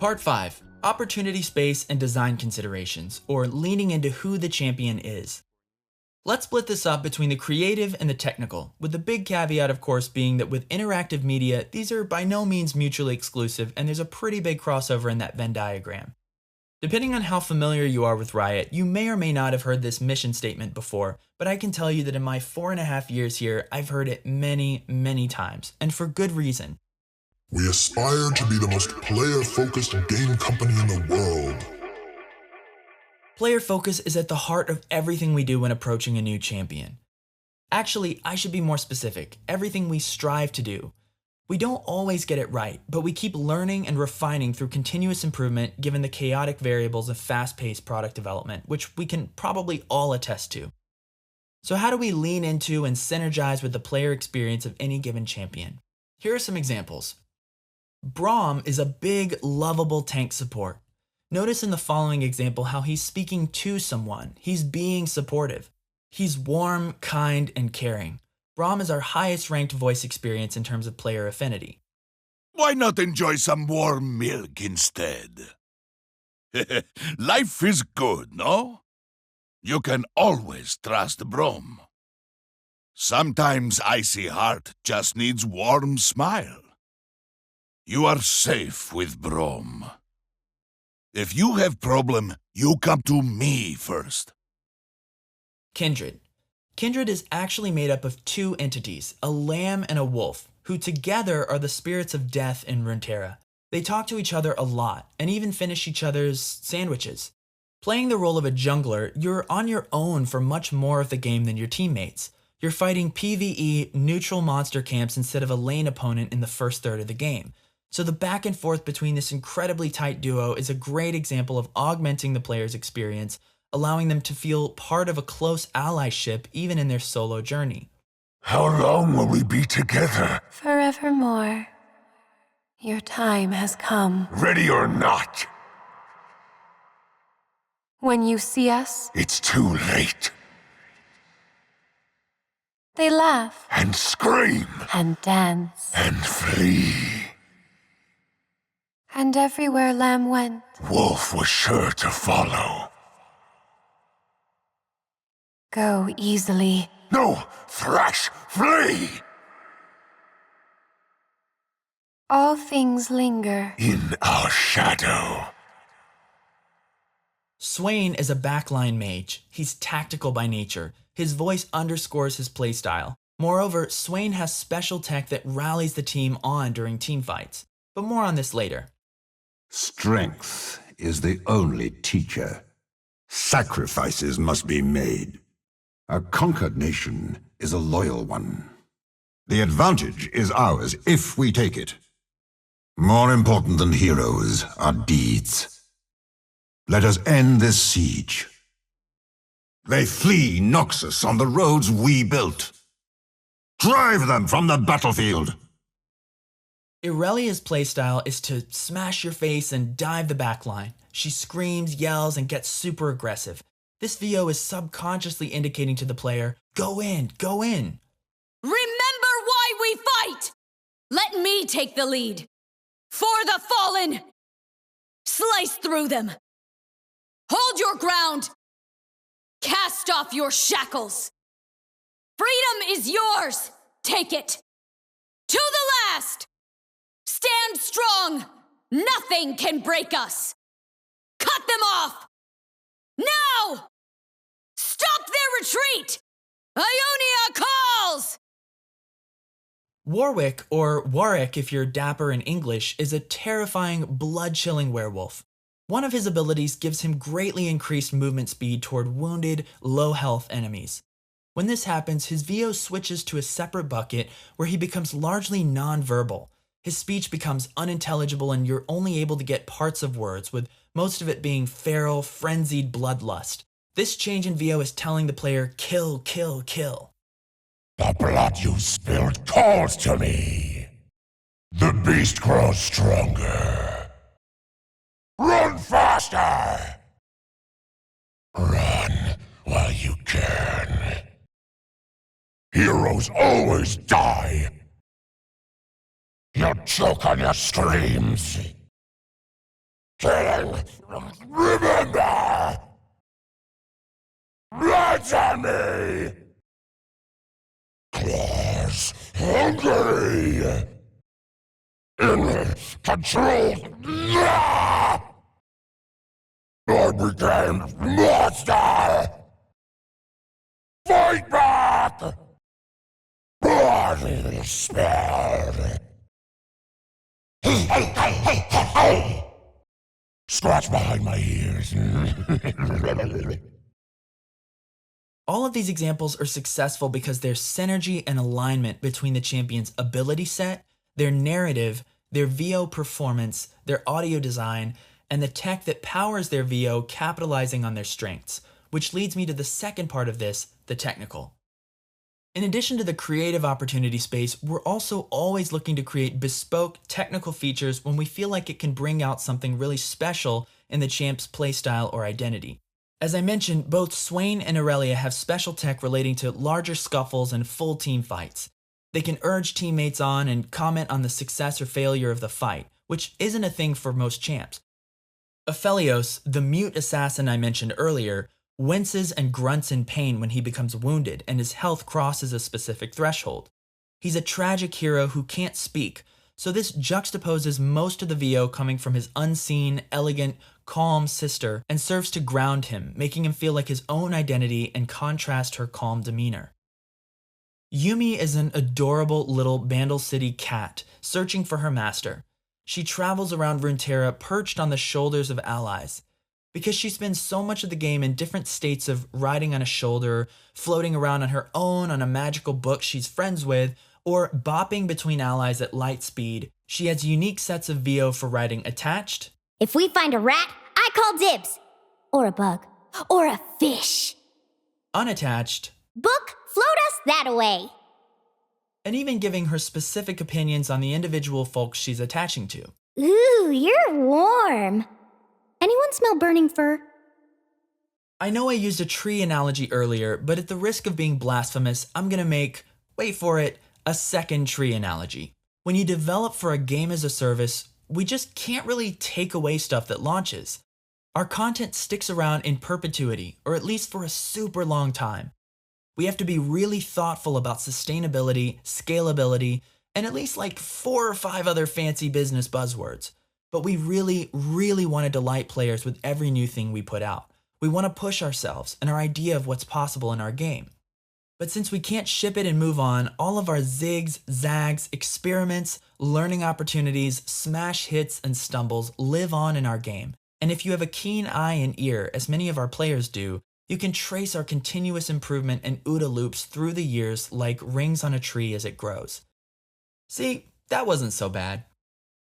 Part 5. Opportunity space and design considerations, or leaning into who the champion is. Let's split this up between the creative and the technical, with the big caveat of course being that with interactive media, these are by no means mutually exclusive and there's a pretty big crossover in that Venn diagram. Depending on how familiar you are with Riot, you may or may not have heard this mission statement before, but I can tell you that in my 4.5 years here, I've heard it many, many times, and for good reason. We aspire to be the most player-focused game company in the world. Player focus is at the heart of everything we do when approaching a new champion. Actually, I should be more specific, everything we strive to do. We don't always get it right, but we keep learning and refining through continuous improvement given the chaotic variables of fast-paced product development, which we can probably all attest to. So how do we lean into and synergize with the player experience of any given champion? Here are some examples. Braum is a big, lovable tank support. Notice in the following example how he's speaking to someone. He's being supportive. He's warm, kind, and caring. Braum is our highest ranked voice experience in terms of player affinity. Why not enjoy some warm milk instead? Life is good, no? You can always trust Braum. Sometimes icy heart just needs warm smile. You are safe with Braum. If you have problem, you come to me first. Kindred. Kindred is actually made up of two entities, a lamb and a wolf, who together are the spirits of death in Runeterra. They talk to each other a lot, and even finish each other's sandwiches. Playing the role of a jungler, you're on your own for much more of the game than your teammates. You're fighting PvE neutral monster camps instead of a lane opponent in the first third of the game. So the back and forth between this incredibly tight duo is a great example of augmenting the player's experience, allowing them to feel part of a close allyship even in their solo journey. How long will we be together? Forevermore. Your time has come. Ready or not? When you see us, It's too late. they laugh And scream. and dance. And flee. And everywhere Lamb went, Wolf was sure to follow. go easily. No! Thrash! Flee! All things linger. In our shadow. Swain is a backline mage. He's tactical by nature. His voice underscores his playstyle. Moreover, Swain has special tech that rallies the team on during teamfights. But more on this later. Strength is the only teacher. Sacrifices must be made. A conquered nation is a loyal one. The advantage is ours if we take it. More important than heroes are deeds. Let us end this siege. They flee Noxus on the roads we built. Drive them from the battlefield! Irelia's playstyle is to smash your face and dive the backline. She screams, yells, and gets super aggressive. This VO is subconsciously indicating to the player, go in, go in. Remember why we fight! Let me take the lead. For the fallen! Slice through them. Hold your ground. Cast off your shackles. Freedom is yours. Take it. To the last. Stand strong. Nothing can break us. Cut them off. Now! Stop their retreat! Ionia calls! Warwick, or Warwick if you're dapper in English, is a terrifying, blood-chilling werewolf. One of his abilities gives him greatly increased movement speed toward wounded, low-health enemies. When this happens, his VO switches to a separate bucket where he becomes largely non-verbal. His speech becomes unintelligible and you're only able to get parts of words, with most of it being feral, frenzied bloodlust. This change in VO is telling the player, kill, kill, kill. The blood you spilled calls to me. The beast grows stronger. Run faster! Run while you can. Heroes always die. You'll choke on your screams. killing. Remember! Right on me! Claws hungry! In control! I became monster! Fight back! Body spell! Hey! Scratch behind my ears. All of these examples are successful because there's synergy and alignment between the champion's ability set, their narrative, their VO performance, their audio design, and the tech that powers their VO capitalizing on their strengths, which leads me to the second part of this, the technical. In addition to the creative opportunity space, we're also always looking to create bespoke technical features when we feel like it can bring out something really special in the champ's playstyle or identity. As I mentioned, both Swain and Aurelia have special tech relating to larger scuffles and full team fights. They can urge teammates on and comment on the success or failure of the fight, which isn't a thing for most champs. Aphelios, the mute assassin I mentioned earlier, winces and grunts in pain when he becomes wounded and his health crosses a specific threshold. He's a tragic hero who can't speak, so this juxtaposes most of the VO coming from his unseen, elegant, calm sister and serves to ground him, making him feel like his own identity and contrast her calm demeanor. Yumi is an adorable little Bandle City cat searching for her master. She travels around Runeterra perched on the shoulders of allies. Because she spends so much of the game in different states of riding on a shoulder, floating around on her own on a magical book she's friends with, or bopping between allies at light speed, she has unique sets of VO for riding attached. If we find a rat, I call dibs. Or a bug. Or a fish. Unattached. Book, float us that away. And even giving her specific opinions on the individual folks she's attaching to. Ooh, you're warm. Anyone smell burning fur? I know I used a tree analogy earlier, but at the risk of being blasphemous, I'm gonna make, wait for it, a second tree analogy. When you develop for a game as a service, we just can't really take away stuff that launches. Our content sticks around in perpetuity, or at least for a super long time. We have to be really thoughtful about sustainability, scalability, and at least like 4 or 5 other fancy business buzzwords. But we really, really want to delight players with every new thing we put out. We want to push ourselves and our idea of what's possible in our game. But since we can't ship it and move on, all of our zigs, zags, experiments, learning opportunities, smash hits, and stumbles live on in our game. And if you have a keen eye and ear, as many of our players do, you can trace our continuous improvement and OODA loops through the years like rings on a tree as it grows. See, that wasn't so bad.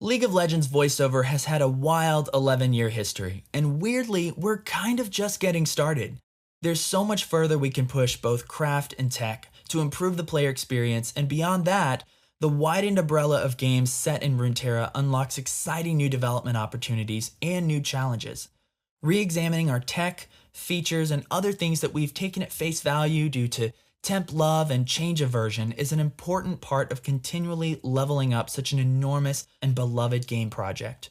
League of Legends voiceover has had a wild 11-year history, and weirdly, we're kind of just getting started. There's so much further we can push both craft and tech to improve the player experience, and beyond that, the widened umbrella of games set in Runeterra unlocks exciting new development opportunities and new challenges. Re-examining our tech, features, and other things that we've taken at face value due to temp love and change aversion is an important part of continually leveling up such an enormous and beloved game project.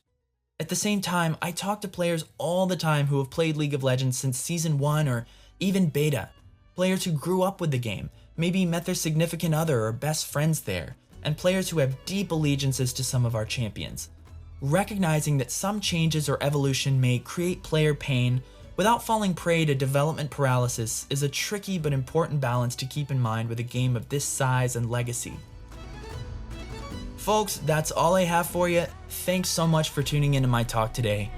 At the same time, I talk to players all the time who have played League of Legends since Season 1 or even Beta. Players who grew up with the game, maybe met their significant other or best friends there, and players who have deep allegiances to some of our champions. Recognizing that some changes or evolution may create player pain without falling prey to development paralysis is a tricky but important balance to keep in mind with a game of this size and legacy. Folks, that's all I have for you. Thanks so much for tuning into my talk today.